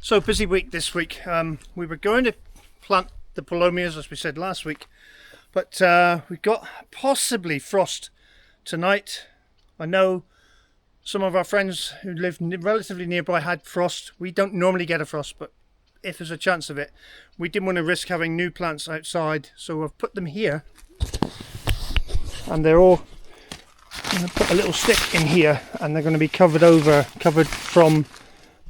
So busy week this week. We were going to plant the palomers as we said last week, but we've got possibly frost tonight. I know some of our friends who live relatively nearby had frost. We don't normally get a frost, but if there's a chance of it, we didn't want to risk having new plants outside, so I've put them here, and they're all going to put a little stick in here, and they're going to be covered from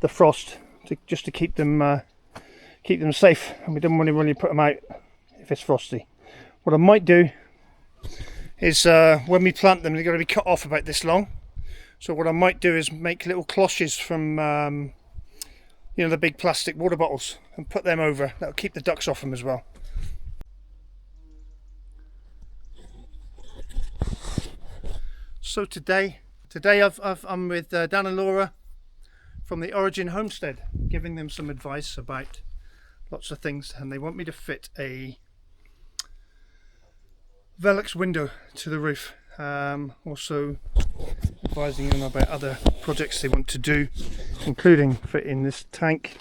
the frost just to keep them safe. And we don't want to really put them out if it's frosty. What I might do is when we plant them, they're going to be cut off about this long. So what I might do is make little cloches from the big plastic water bottles and put them over. That'll keep the ducks off them as well. So today I'm with Dan and Laura from the Origin Homestead, giving them some advice about lots of things, and they want me to fit a Velux window to the roof. Also advising them about other projects they want to do, including fitting this tank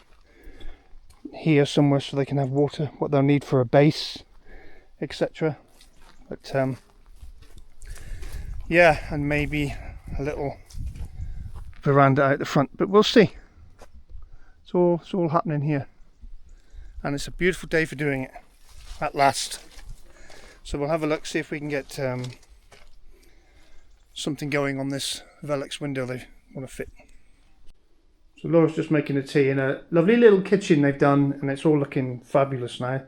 here somewhere so they can have water, what they'll need for a base, etc. But yeah, and maybe a little veranda out the front, but we'll see. It's all happening here, and it's a beautiful day for doing it at last. So we'll have a look, see if we can get something going on this Velux window they want to fit. So Laura's just making a tea in a lovely little kitchen they've done, and it's all looking fabulous now.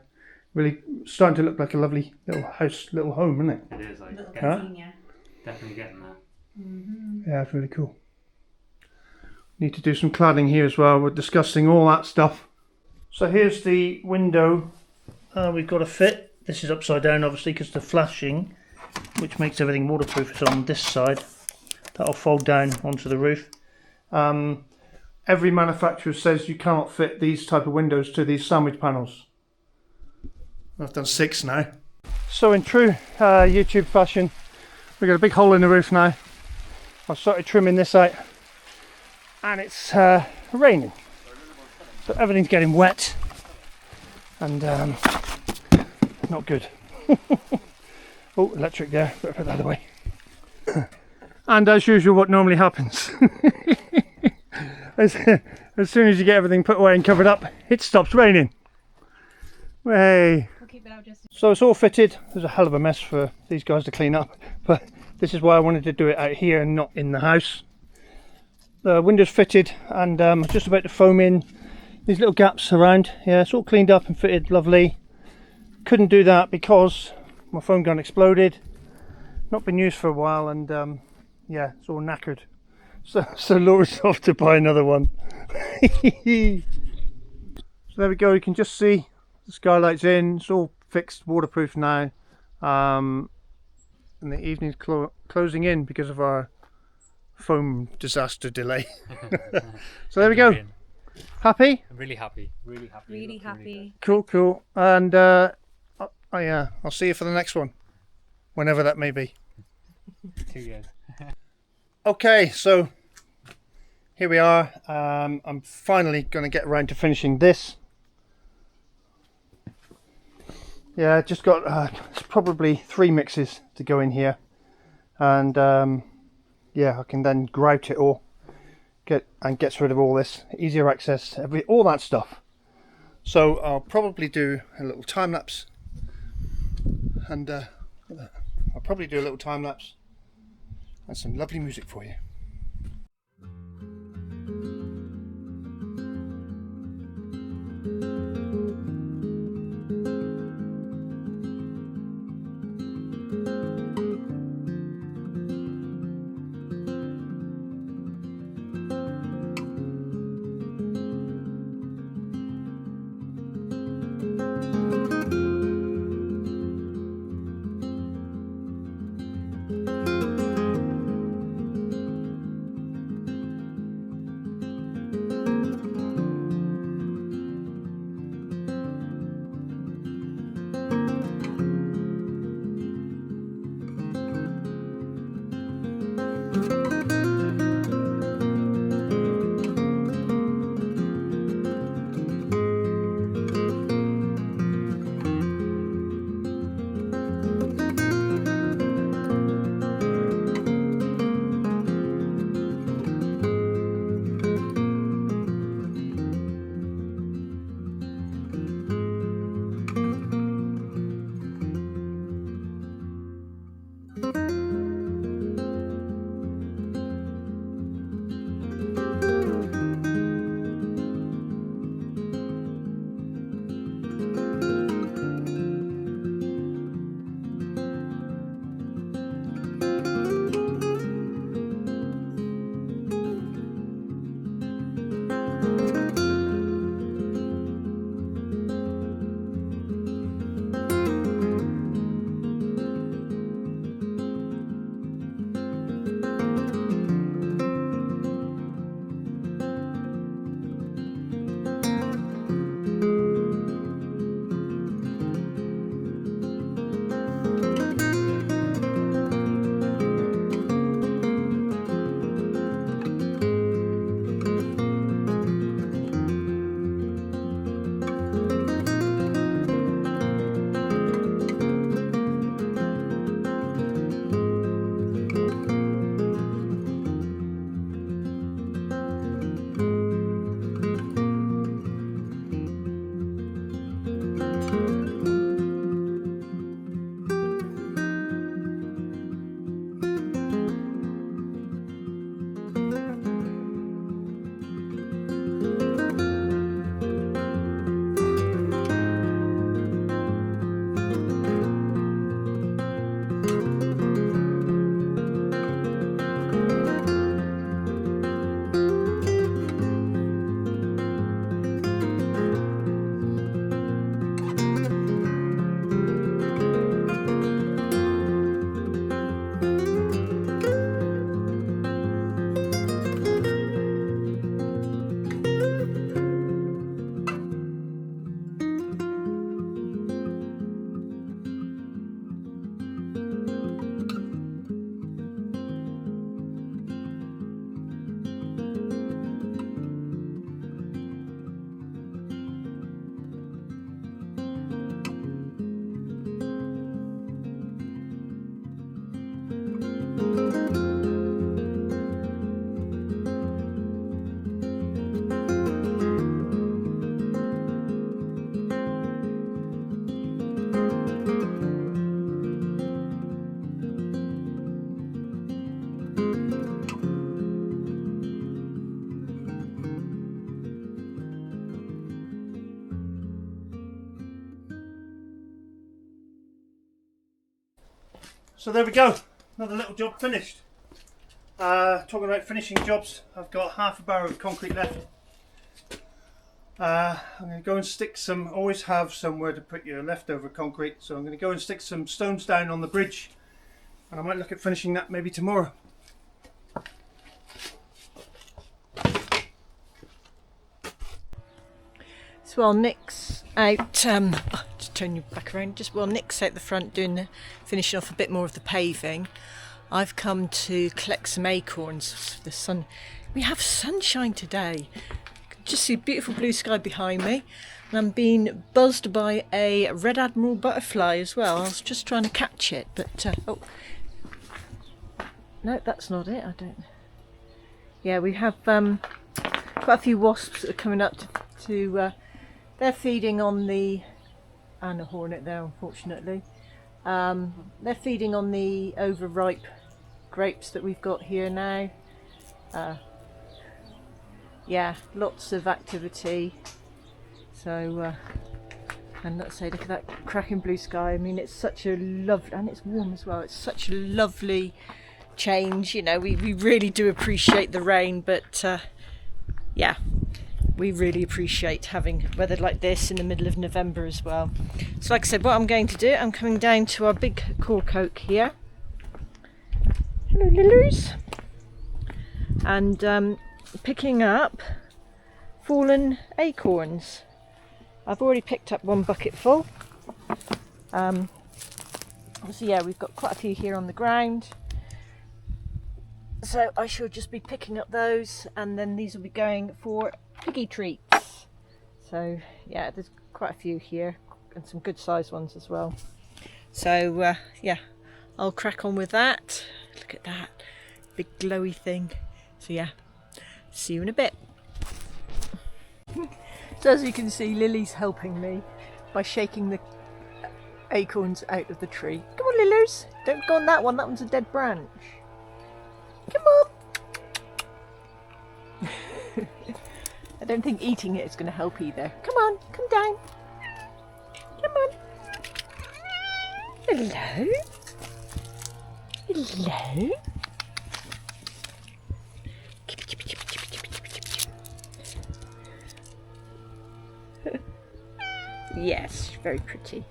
Really starting to look like a lovely little house, little home, isn't it? It is, like, Yeah. definitely getting there. Mm-hmm. Yeah, it's really cool. Need to do some cladding here as well. We're discussing all that stuff. So here's the window we've got to fit. This is upside down, obviously, because the flashing, which makes everything waterproof, is on this side. That'll fold down onto the roof. Every manufacturer says you cannot fit these type of windows to these sandwich panels. I've done 6 now. So in true YouTube fashion, we've got a big hole in the roof now. I've started trimming this out, and it's raining, so everything's getting wet and not good. Oh, electric there, better put that away. And as usual, what normally happens as soon as you get everything put away and covered up, it stops raining. Hey. We'll keep it out just... So it's all fitted. There's a hell of a mess for these guys to clean up, but this is why I wanted to do it out here and not in the house. The window's fitted, and I'm just about to foam in these little gaps around. Yeah, it's all cleaned up and fitted lovely. Couldn't do that because my foam gun exploded. Not been used for a while, and yeah, it's all knackered. So Laura's off to buy another one. So there we go. You can just see the skylight's in. It's all fixed, waterproof now. And the evening's closing in because of our foam disaster delay. So there we go. Happy? I'm really happy. Really happy. Really happy. Cool. And yeah, I'll see you for the next one, whenever that may be. 2 years. Okay, so here we are. I'm finally going to get around to finishing this. Yeah, just got it's probably 3 mixes to go in here, and yeah, I can then grout it all, gets rid of all this, easier access, all that stuff. So I'll probably do a little time lapse, and I'll probably do a little time lapse and some lovely music for you. So there we go, another little job finished. Talking about finishing jobs, I've got half a barrel of concrete left. I'm going to go and stick some, always have somewhere to put your leftover concrete, so I'm going to go and stick some stones down on the bridge, and I might look at finishing that maybe tomorrow. So while Nick's out, just turn you back around, just while Nick's out the front finishing off a bit more of the paving, I've come to collect some acorns. The sun, we have sunshine today. Just see beautiful blue sky behind me, and I'm being buzzed by a red admiral butterfly as well. I was just trying to catch it, but oh no, that's not it. I don't. Yeah, we have quite a few wasps that are coming up to they're feeding on the, and a hornet there unfortunately. They're feeding on the overripe grapes that we've got here now. Yeah, lots of activity. So, and let's say, look at that cracking blue sky. I mean, it's such a lovely, and it's warm as well. It's such a lovely change. You know, we really do appreciate the rain, but yeah, we really appreciate having weather like this in the middle of November as well. So like I said, what I'm going to do, I'm coming down to our big cork oak here. Hello lilies. And picking up fallen acorns. I've already picked up one bucket full. So yeah, we've got quite a few here on the ground. So I shall just be picking up those, and then these will be going for piggy treats. So yeah, there's quite a few here, and some good sized ones as well. So yeah, I'll crack on with that. Look at that big glowy thing. So yeah, see you in a bit. So as you can see, Lily's helping me by shaking the acorns out of the tree. Come on, Lilers, don't go on that one. That one's a dead branch. Come on. I don't think eating it is going to help either. Come on, come down. Come on. Hello. Hello. Yes, very pretty.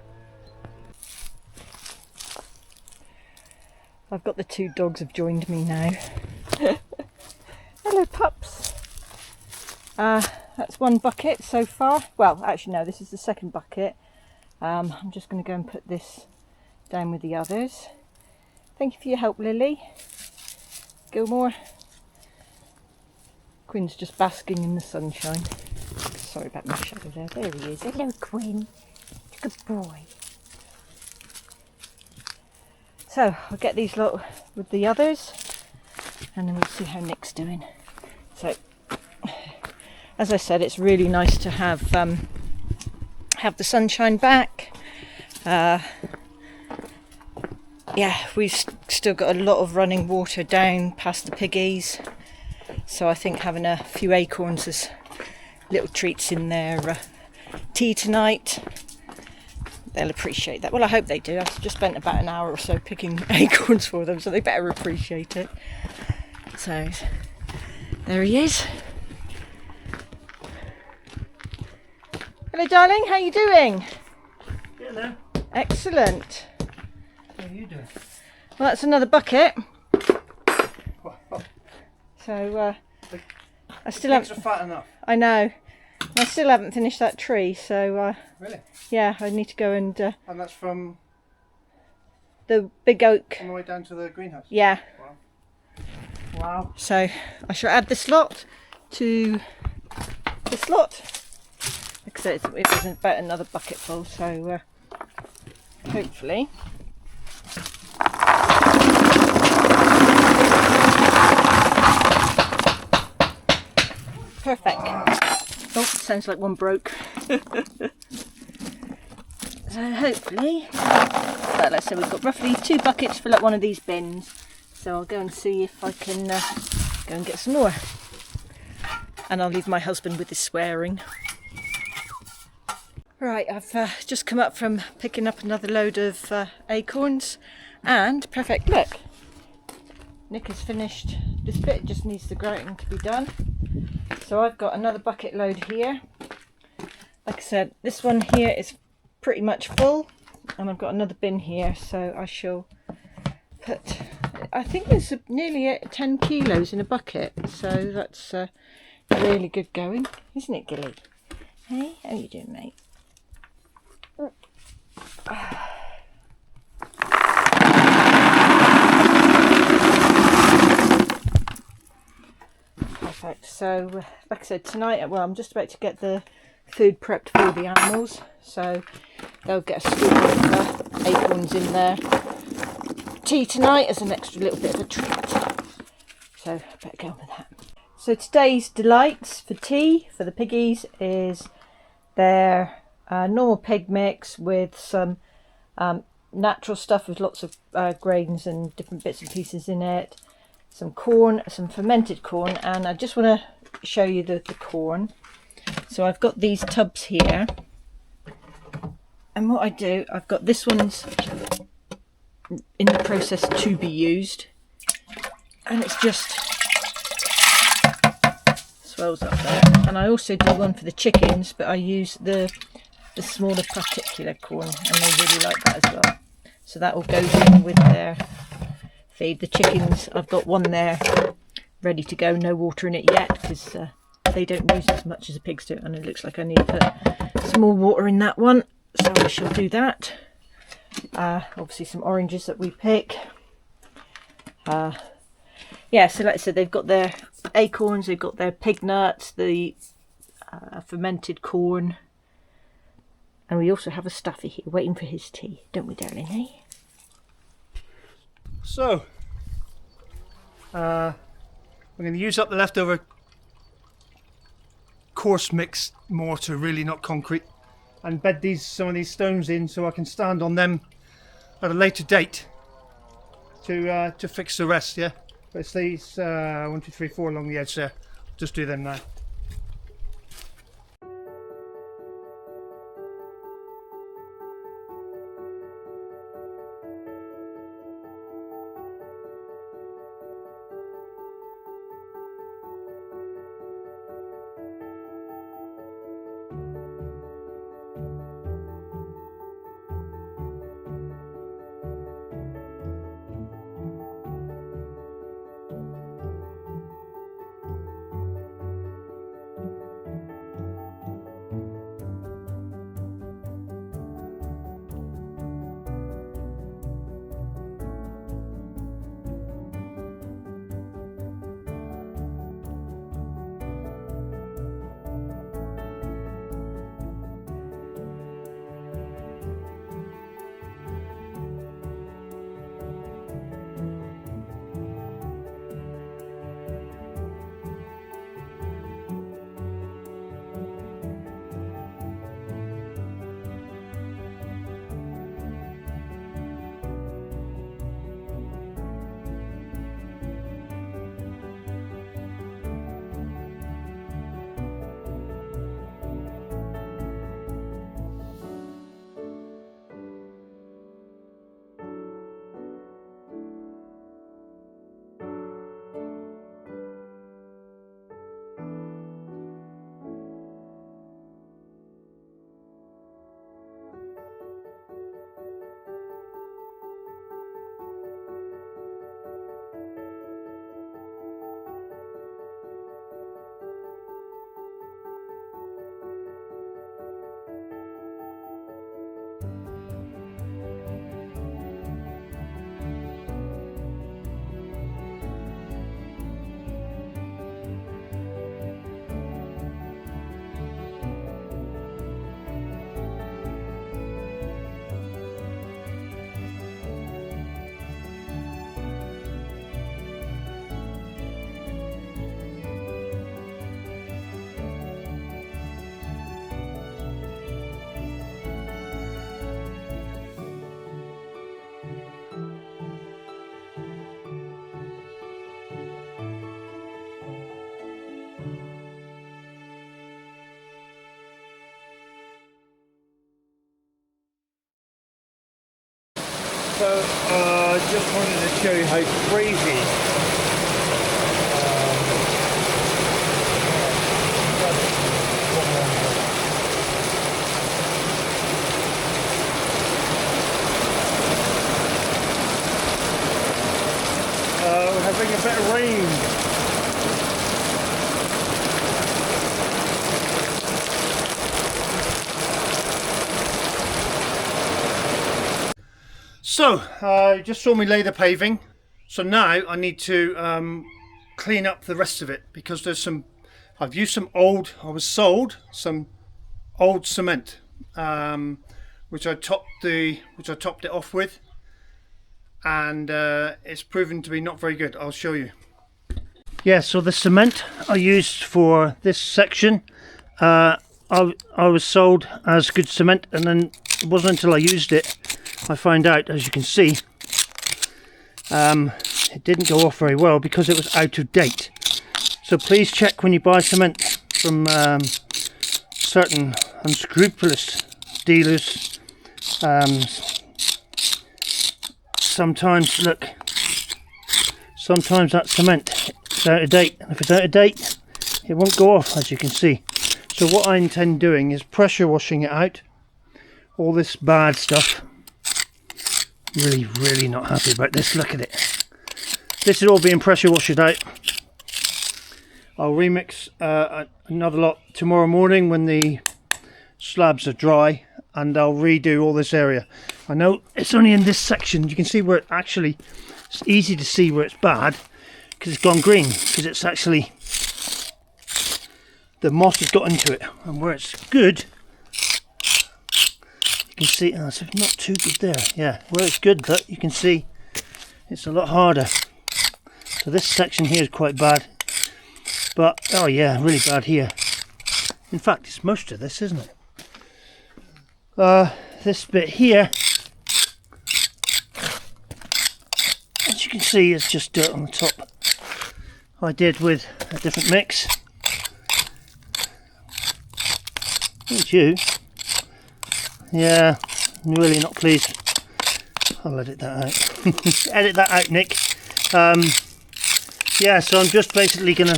I've got the two dogs have joined me now. Hello pups. That's one bucket so far. Well, actually no, this is the second bucket. I'm just going to go and put this down with the others. Thank you for your help, Lily. Gilmore. Quinn's just basking in the sunshine. Sorry about my shadow there. There he is. Hello, Quinn. Good boy. So I'll get these lot with the others, and then we'll see how Nick's doing. So, as I said, it's really nice to have the sunshine back. Yeah, we've still got a lot of running water down past the piggies, so I think having a few acorns as little treats in their tea tonight, they'll appreciate that. Well, I hope they do. I've just spent about an hour or so picking acorns for them, so they better appreciate it. So there he is. Hello darling, how are you doing? Hello. Excellent. How are you doing? Well, that's another bucket. So I still haven't. Pigs are fat enough. I know. I still haven't finished that tree, so Really? yeah, I need to go and And that's from the big oak. on the way down to the greenhouse. Yeah. Wow. Wow. So I shall add this lot to this lot. Like I said, it was about another bucket full, so hopefully. Perfect. Oh, sounds like one broke. So hopefully, well, let's say we've got roughly 2 buckets to fill up one of these bins. So I'll go and see if I can go and get some more. And I'll leave my husband with his swearing. Right, I've just come up from picking up another load of acorns, And perfect, look. Nick has finished this bit, just needs the grouting to be done. So I've got another bucket load here. Like I said, this one here is pretty much full, and I've got another bin here, so I shall put, I think there's nearly 10 kilos in a bucket, so that's really good going, isn't it, Gilly? Hey, how you doing, mate? Perfect. So like I said, tonight, well, I'm just about to get the food prepped for the animals, so they'll get a scoop of acorns in their tea tonight as an extra little bit of a treat. So I better go on with that. So today's delights for tea for the piggies is their normal pig mix with some natural stuff with lots of grains and different bits and pieces in it, some corn, some fermented corn, and I just want to show you the corn. So I've got these tubs here, and what I do, I've got this one's in the process to be used, and it's just swells up there. And I also do one for the chickens, but I use the smaller particular corn, and they really like that as well. So that all goes in with their feed. The chickens, I've got one there ready to go, no water in it yet, because they don't use as much as the pigs do, and it looks like I need to put some more water in that one, so I shall do that. Obviously some oranges that we pick. Yeah, so like I said, they've got their acorns, they've got their pig nuts, the fermented corn, and we also have a stuffy here waiting for his tea, don't we, darling, eh? So we're going to use up the leftover coarse mixed mortar, really not concrete, and bed some of these stones in so I can stand on them at a later date to fix the rest. Yeah, but it's these 1, 2, 3, 4 along the edge there. Just do them now. So just wanted to show you how crazy. We're having a bit of rain. So, you just saw me lay the paving. So now I need to clean up the rest of it because there's some. I've used some old. I was sold some old cement, which I topped it off with, and it's proven to be not very good. I'll show you. Yeah. So the cement I used for this section, I was sold as good cement, and then it wasn't until I used it I find out, as you can see, it didn't go off very well because it was out of date. So please check when you buy cement from certain unscrupulous dealers. Sometimes that cement is out of date, and if it's out of date it won't go off, as you can see. So what I intend doing is pressure washing it out, all this bad stuff. Really not happy about this. Look at it. This is all being pressure washed out. I'll remix another lot tomorrow morning when the slabs are dry, and I'll redo all this area. I know it's only in this section. You can see where it's easy to see where it's bad because it's gone green, because it's actually the moss has got into it, and where it's good, you can see, it's not too good there. Yeah, where it's good, but you can see it's a lot harder. So this section here is quite bad, but oh yeah, really bad here. In fact, it's most of this, isn't it? This bit here, as you can see, is just dirt on the top. I did with a different mix. Look you. Yeah, I'm really not pleased. I'll edit that out. Edit that out, Nick. Yeah, so I'm just basically gonna,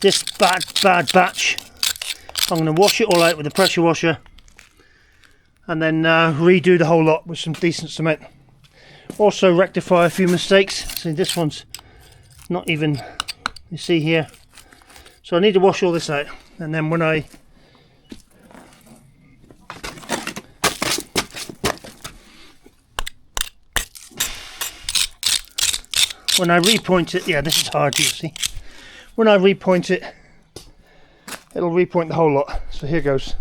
this bad batch, I'm gonna wash it all out with a pressure washer, and then redo the whole lot with some decent cement. Also rectify a few mistakes. See, this one's not even, you see here. So I need to wash all this out, and then when I repoint it, yeah, this is hard, you see. When I repoint it, it'll repoint the whole lot. So here goes.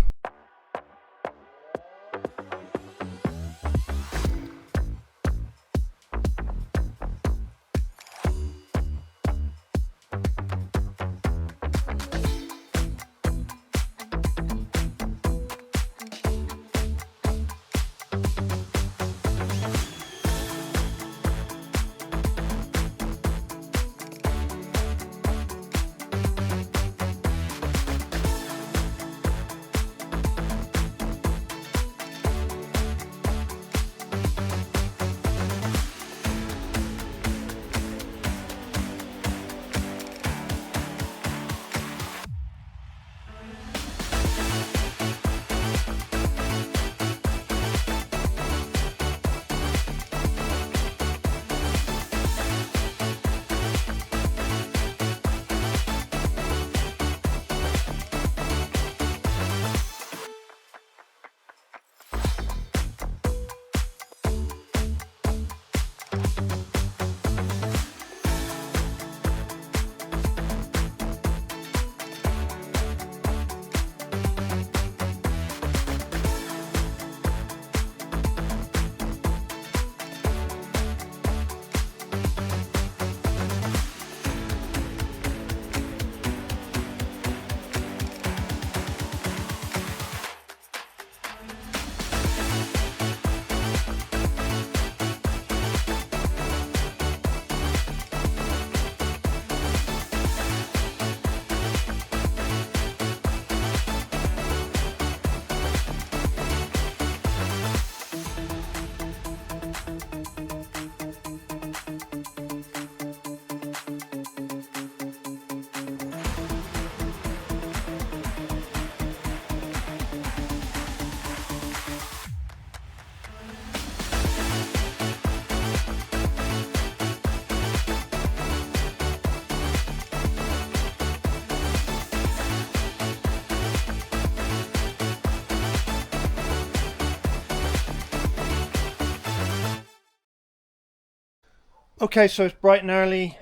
Okay, so it's bright and early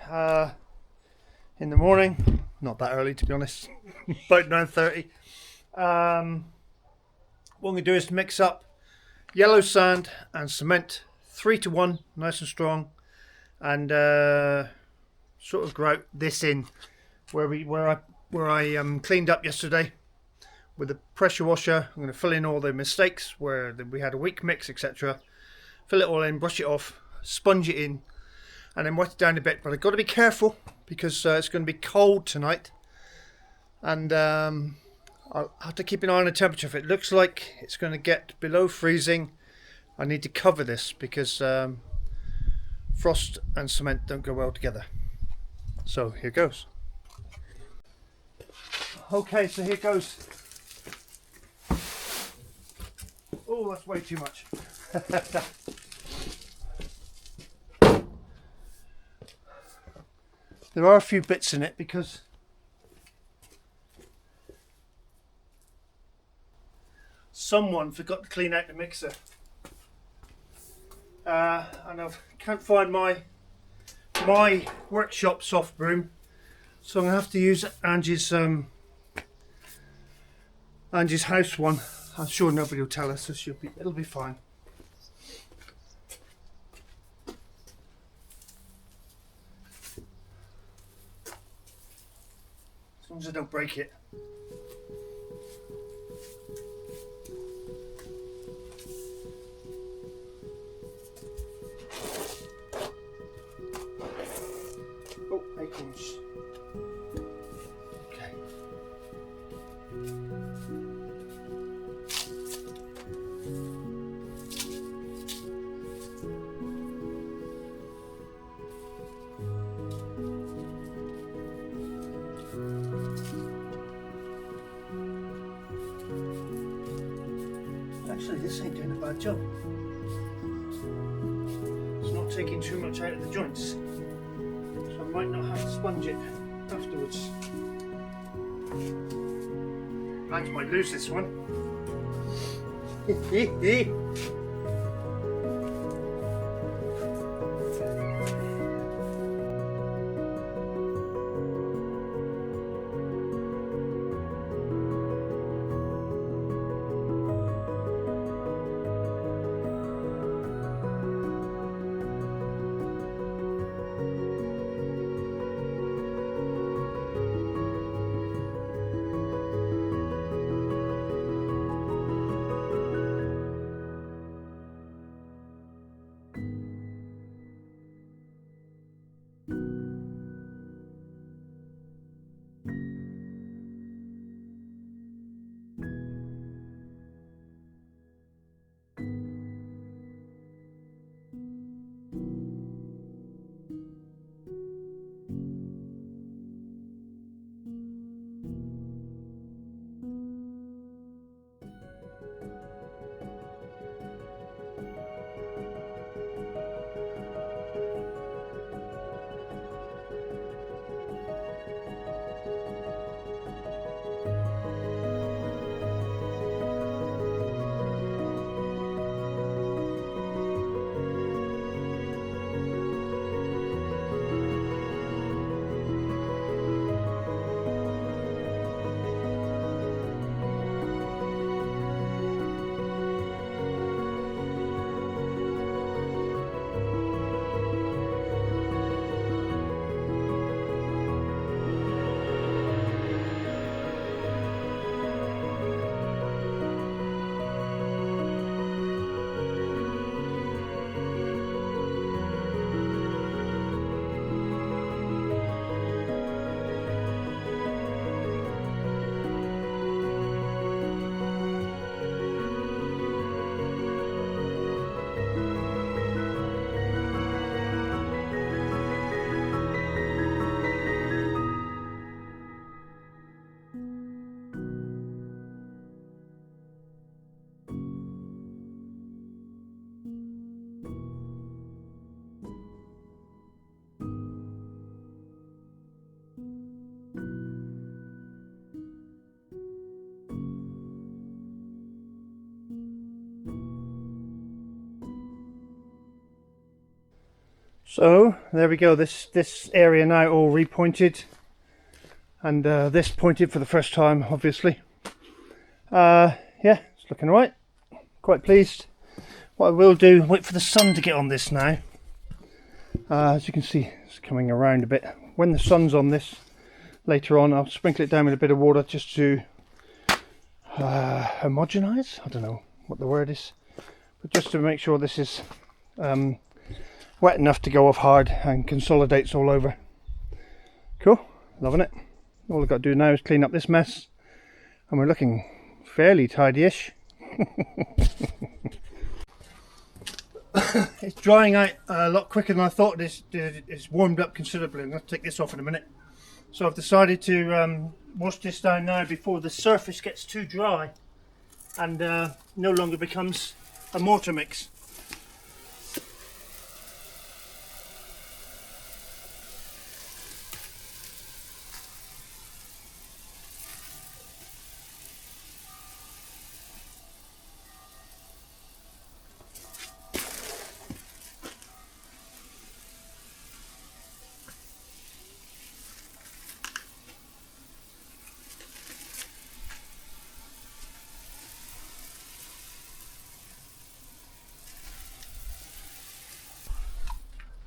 in the morning. Not that early, to be honest. About 9:30. What I'm going to do is mix up yellow sand and cement 3-to-1, nice and strong, and sort of grout this in where I cleaned up yesterday with a pressure washer. I'm going to fill in all the mistakes where we had a weak mix, etc. Fill it all in, brush it off, sponge it in, and then wet it down a bit. But I've got to be careful because it's going to be cold tonight, and I'll have to keep an eye on the temperature. If it looks like it's going to get below freezing, I need to cover this because frost and cement don't go well together. So here goes. Okay, so here goes. Oh, that's way too much. There are a few bits in it because someone forgot to clean out the mixer, and I can't find my workshop soft broom, so I'm gonna have to use Angie's house one. I'm sure nobody will tell us, so it'll be fine. As long as I don't break it. Oh, acorns. Okay. Actually, this ain't doing a bad job. It's not taking too much out of the joints, so I might not have to sponge it afterwards. I might lose this one. So there we go, this area now all repointed, and this pointed for the first time, obviously. Yeah, it's looking alright, quite pleased. What I will do, wait for the sun to get on this now. As you can see, it's coming around a bit. When the sun's on this later on, I'll sprinkle it down with a bit of water just to homogenize, I don't know what the word is, but just to make sure this is wet enough to go off hard and consolidates all over. Cool, loving it. All I've got to do now is clean up this mess, and we're looking fairly tidy-ish. It's drying out a lot quicker than I thought. It's warmed up considerably. I'm going to take this off in a minute. So I've decided to wash this down now before the surface gets too dry and no longer becomes a mortar mix.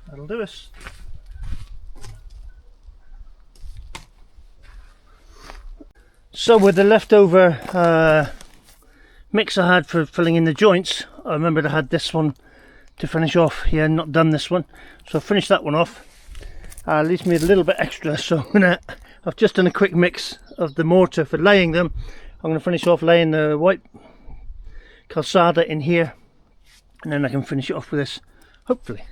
That'll do us. So with the leftover mix I had for filling in the joints, I remembered I had this one to finish off. Yeah, not done this one, so I'll finish that one off. Leaves me a little bit extra, so I've just done a quick mix of the mortar for laying them. I'm going to finish off laying the white calçada in here, and then I can finish it off with this, hopefully.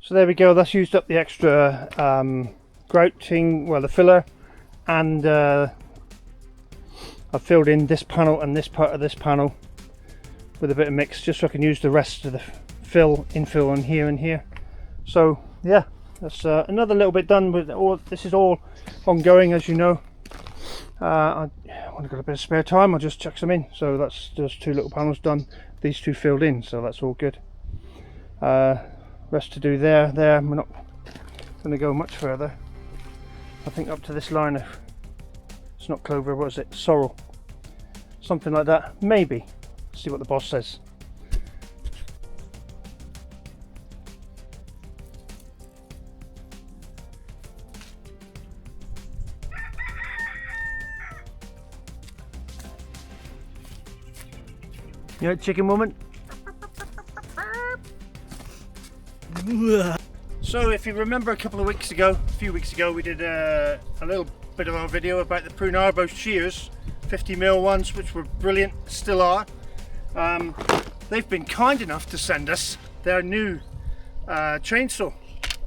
So there we go, that's used up the extra grouting, well, the filler, and I've filled in this panel and this part of this panel with a bit of mix just so I can use the rest of the infill on here and here. So yeah, that's another little bit done with all. This is all ongoing, as you know. When I've got a bit of spare time, I'll just chuck some in. So that's just 2 little panels done, these 2 filled in, so that's all good. Rest to do there. We're not going to go much further. I think up to this line of, it's not clover, what is it, sorrel, something like that, maybe. See what the boss says. You know, chicken woman. So if you remember a few weeks ago, we did a little bit of our video about the Prunarbo shears, 50mm ones, which were brilliant, still are. They've been kind enough to send us their new chainsaw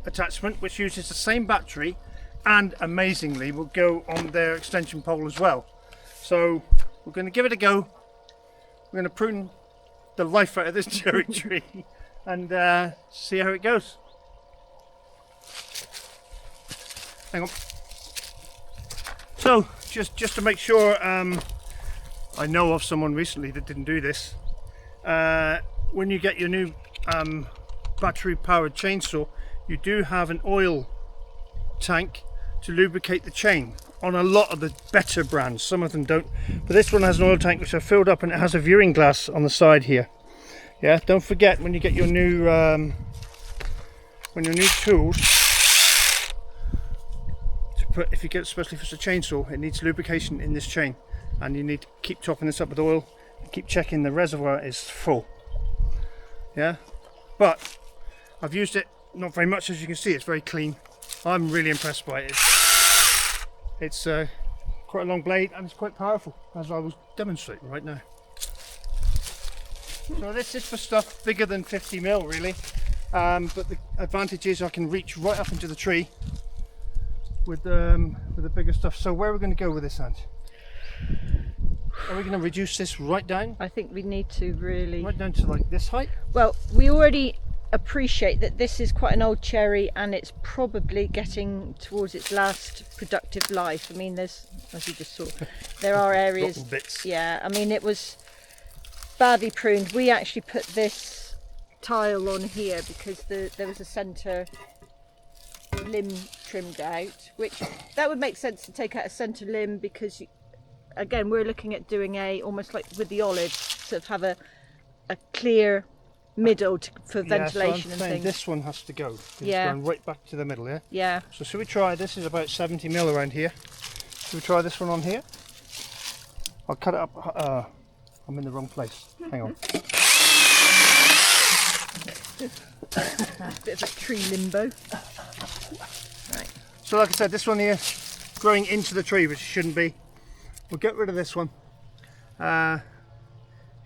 attachment, which uses the same battery and amazingly will go on their extension pole as well. So we're going to give it a go. We're going to prune the life out of this cherry tree and see how it goes. Hang on. So just to make sure, I know of someone recently that didn't do this. When you get your new battery powered chainsaw, you do have an oil tank to lubricate the chain. On a lot of the better brands, some of them don't, but this one has an oil tank which I've filled up, and it has a viewing glass on the side here. Yeah, don't forget when you get your new tools to put, if you get, especially if it's a chainsaw, it needs lubrication in this chain, and you need to keep topping this up with oil and keep checking the reservoir is full. Yeah, but I've used it not very much, as you can see. It's very clean. I'm really impressed by it. It's quite a long blade and it's quite powerful, as I will demonstrate right now. So this is for stuff bigger than 50mm really, but the advantage is I can reach right up into the tree with the bigger stuff. So where are we going to go with this, Ange? Are we going to reduce this right down? I think we need to really... Right down to like this height? Well, we already appreciate that this is quite an old cherry and it's probably getting towards its last productive life. I mean, there's, as you just saw, there are areas... Rotten bits. Yeah, I mean, it was badly pruned. We actually put this tile on here because there was a centre limb trimmed out, which that would make sense to take out a centre limb because again we're looking at doing almost like with the olive, sort of have a clear middle for ventilation so I'm and saying things. this one has to go. It's Yeah. going right back to the middle, yeah? Yeah. So should we try, this is about 70 mil around here. Should we try this one on here? I'll cut it up, I'm in the wrong place, hang on. Bit of a tree limbo. Right. So like I said, this one here, growing into the tree, which it shouldn't be. We'll get rid of this one. Here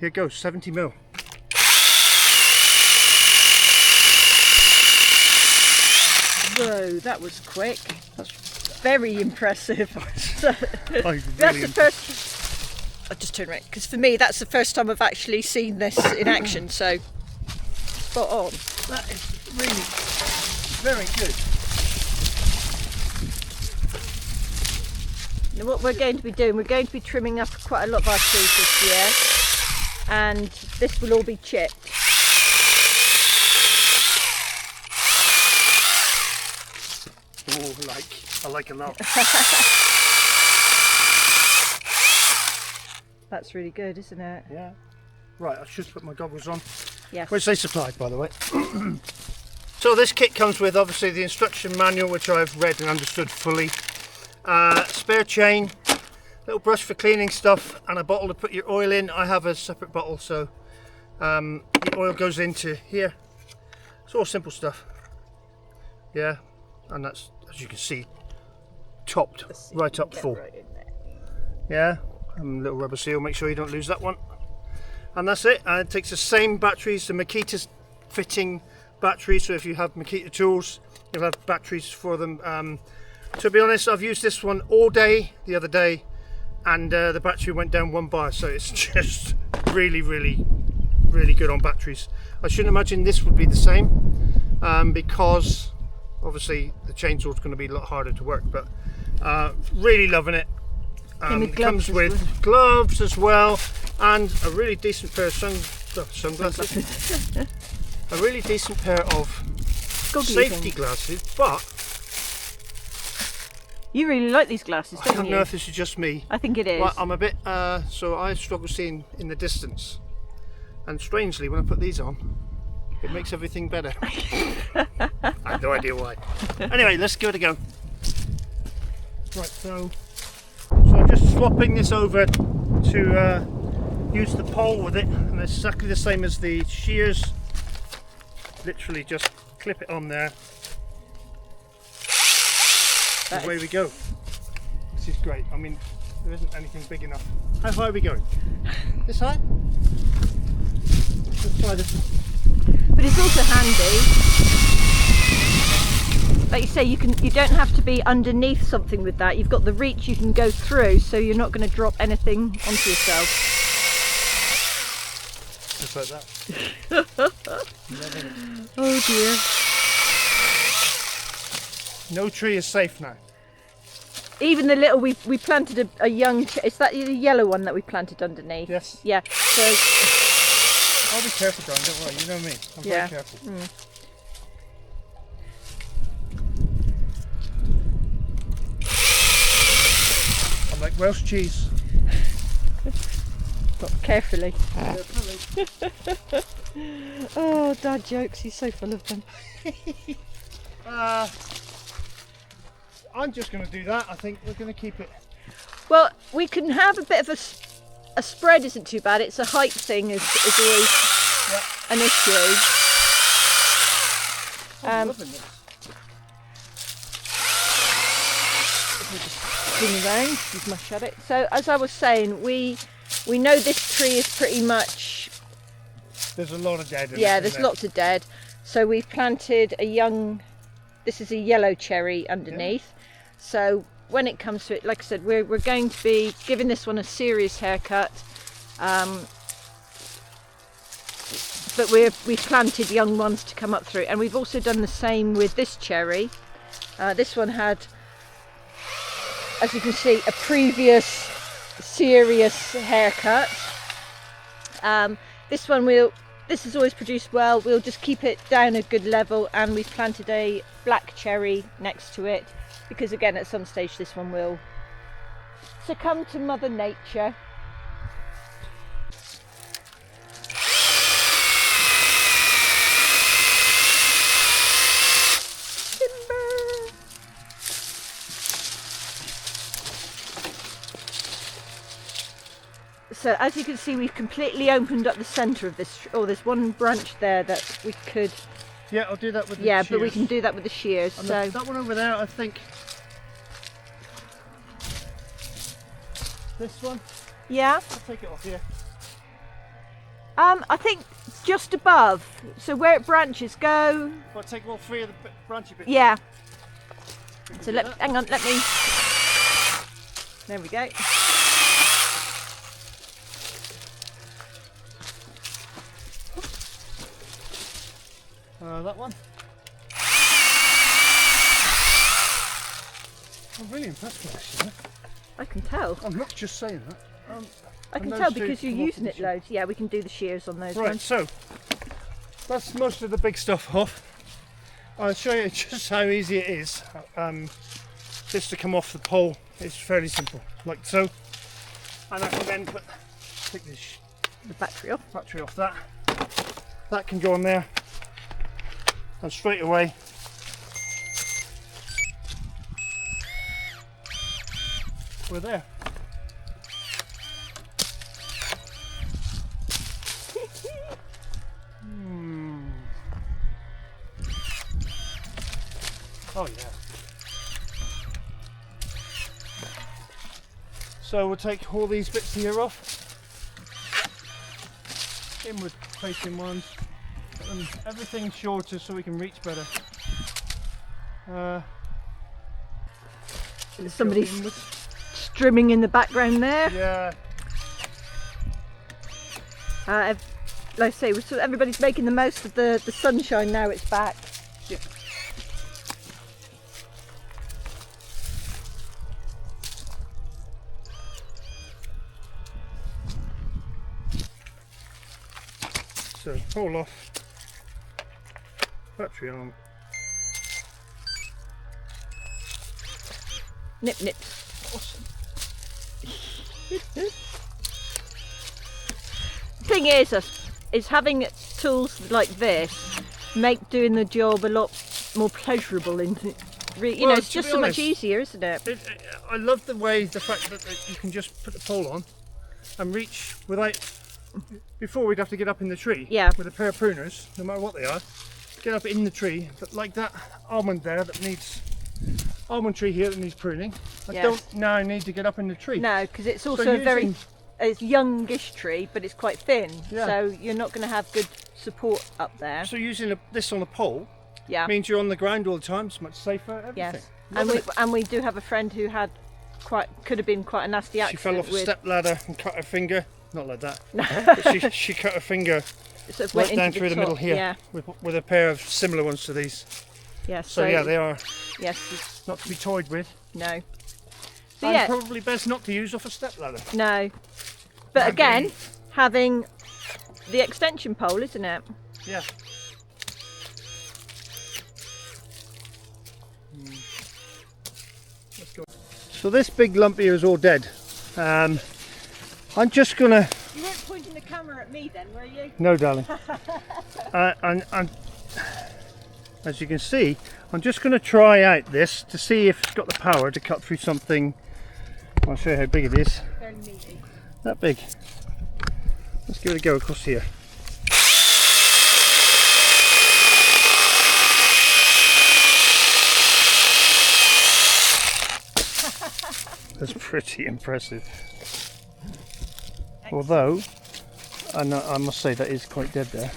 it goes, 70 mil. Whoa, that was quick. That's very impressive. Really That's the first... I'll just turn right, because for me that's the first time I've actually seen this in action, so spot on. That is really very good. Now what we're going to be doing, we're going to be trimming up quite a lot of our trees this year, and this will all be chipped. Oh, I like a lot. That's really good, isn't it? Yeah. Right, I should put my goggles on. Yes. Which they supplied, by the way. So this kit comes with obviously the instruction manual, which I've read and understood fully. Spare chain, little brush for cleaning stuff, and a bottle to put your oil in. I have a separate bottle, so the oil goes into here. It's all simple stuff. Yeah, and that's, as you can see, topped right up full. Right in there. Yeah, and a little rubber seal, make sure you don't lose that one. And that's it. It takes the same batteries, the Makita's fitting batteries, so if you have Makita tools, you'll have batteries for them. To be honest, I've used this one all day the other day, and the battery went down 1 bar, so it's just really good on batteries. I shouldn't imagine this would be the same, because obviously the chainsaw is going to be a lot harder to work, but really loving it. It comes with gloves as well, and a really decent pair of sunglasses. A really decent pair of safety glasses, but you really like these glasses, I don't don't you? know if this is just me. I think it is. Well, I'm a bit, so I struggle seeing in the distance, and strangely when I put these on, it makes everything better. I have no idea why. Anyway, let's give it a go. Right, so I'm just swapping this over to use the pole with it, and it's exactly the same as the shears. Literally just clip it on there. Away we go. This is great. I mean, there isn't anything big enough. How high are we going? This high? Let's try this one. But it's also handy. Like you say, you don't have to be underneath something with that. You've got the reach you can go through, so you're not going to drop anything onto yourself. Just like that. Oh dear. No tree is safe now. Even the little, we planted a young, is that the yellow one that we planted underneath? Yes. Yeah, so... I'll be careful, Brian, don't worry, you know me. I'm very careful. I'm like Welsh cheese. But carefully. Oh, dad jokes, he's so full of them. I'm just going to do that. I think we're going to keep it. Well, we can have a bit of a spread isn't too bad. It's a height thing is always an issue. I'm loving this. Spin around, use my shadow. So as I was saying, we know this tree is pretty much... There's a lot of dead in Yeah, it, there's isn't lots of dead. So we've planted a young... This is a yellow cherry underneath. So when it comes to it, like I said, we're going to be giving this one a serious haircut. But we've planted young ones to come up through, and we've also done the same with this cherry. This one had, as you can see, a previous serious haircut. This one this has always produced well. We'll just keep it down a good level, and we've planted a black cherry next to it because, again, at some stage this one will succumb to Mother Nature. So as you can see, we've completely opened up the centre of this. Oh, there's one branch there that we could. Yeah, I'll do that with the Yeah, shears. but we can do that with the shears. And So that one over there, I think. This one, yeah, I'll take it off here. I think just above. So where it branches, go. I'll take all three of the branchy bits. Yeah. We can So do that. hang on, let me. There we go. That one. I'm really impressed with this, you know. I can tell. I'm not just saying that. I can and tell those two because you're come off using the it shear. loads. Yeah, we can do the shears on those Right, ones. so that's most of the big stuff off. I'll show you just how easy it is. Just to come off the pole, it's fairly simple, like so. And I can then take this The battery off. battery off that. That can go on there, and straight away we're there. Oh yeah. So we'll take all these bits here off. In with facing ones. And everything shorter so we can reach better. Somebody's inwards. strumming in the background there. Yeah. Like I say, everybody's making the most of the sunshine now it's back. Yeah. So pull off, battery on. Nip nip. Awesome. Thing is having tools like this make doing the job a lot more pleasurable. You know, Well, it's to just be so much honest, easier, isn't it? I love the fact that you can just put the pole on and reach without. Before we'd have to get up in the tree. Yeah. With a pair of pruners, no matter what they are, get up in the tree. But like that almond there that needs almond tree here that needs pruning. I Yes. don't now need to get up in the tree. No, because it's also a very using- it's youngish tree, but it's quite thin. Yeah. So you're not going to have good support up there. So using this on a pole Yeah. means you're on the ground all the time. It's much safer. Everything. Yes. Loving And we do have a friend who had could have been quite a nasty She accident. fell off a with, step ladder and cut her finger. Not like that. But she cut her finger sort of right went down into through the top. middle here Yeah. with a pair of similar ones to these. Yeah. So yeah, they are Yes. not to be toyed with. No. So And yeah. probably best not to use off a step ladder. No. But again, having the extension pole, isn't it? Yeah. So this big lump here is all dead. I'm just gonna. You weren't pointing the camera at me then, were you? No, darling. And as you can see, I'm just going to try out this to see if it's got the power to cut through something. I'll show you how big it is. Very meaty. That big. Let's give it a go across here. That's pretty impressive. Although, I must say that is quite dead there.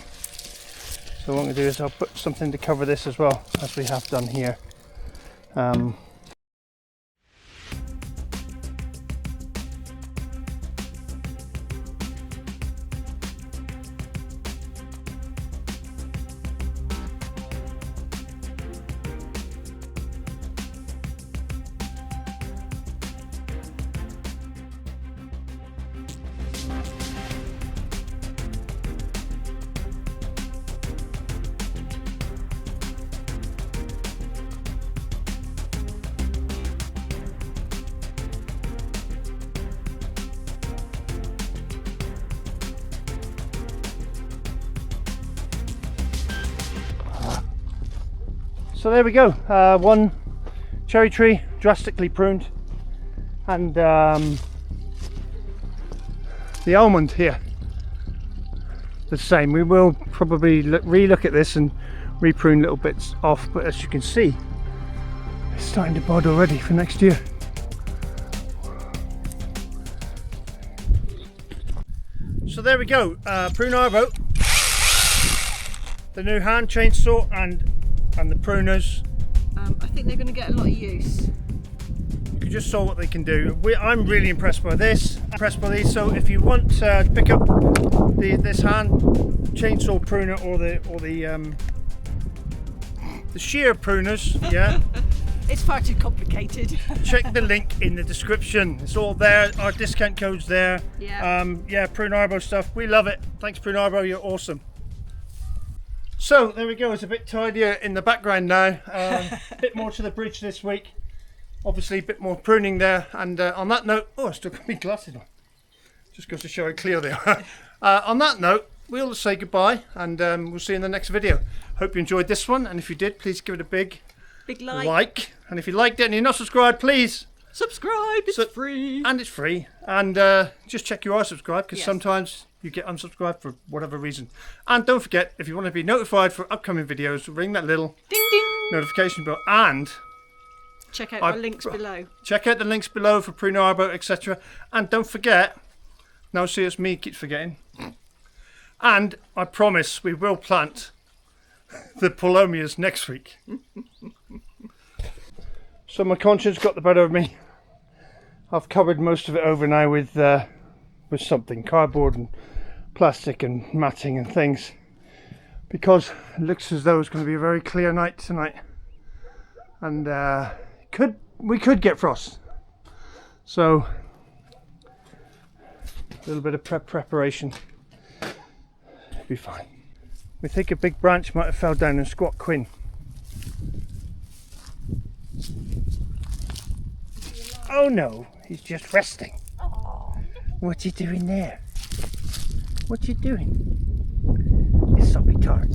So what I'm going to do is I'll put something to cover this as well, as we have done here. So there we go, one cherry tree drastically pruned, and the almond here the same. We will probably re-look at this and re-prune little bits off, but as you can see, it's starting to bud already for next year. So there we go, Prunarbo, the new hand chainsaw and the pruners. I think they're going to get a lot of use. You just saw what they can do. I'm really impressed by this, impressed by these. So if you want to pick up this hand chainsaw pruner or the shear pruners, yeah, It's far too complicated. check the link in the description. It's all there. Our discount code's there. Yeah. Yeah, Prunarbo stuff. We love it. Thanks, Prunarbo. You're awesome. So there we go. It's a bit tidier in the background now. A bit more to the bridge this week. Obviously, a bit more pruning there. And on that note, oh, I still got my glasses on. Just goes to show how clear they are. On that note, we'll say goodbye, and we'll see you in the next video. Hope you enjoyed this one, and if you did, please give it a big like. And if you liked it and you're not subscribed, please Subscribe, it's free. and it's free. And just check you are subscribed, because Yes. sometimes you get unsubscribed for whatever reason. And don't forget, if you want to be notified for upcoming videos, ring that little Ding ding. notification bell, and Check out I- our links below. check out the links below for Prunarbo, etc. And don't forget, now see, it's me keeps forgetting. And I promise we will plant the Polomias next week. So my conscience got the better of me. I've covered most of it over now with something, cardboard and plastic and matting and things, because it looks as though it's going to be a very clear night tonight, and we could get frost. So a little bit of preparation, it'll be fine. We think a big branch might have fell down and squat Quinn. Oh no, he's just resting. What's he doing there? What's he doing? It's soppy tart.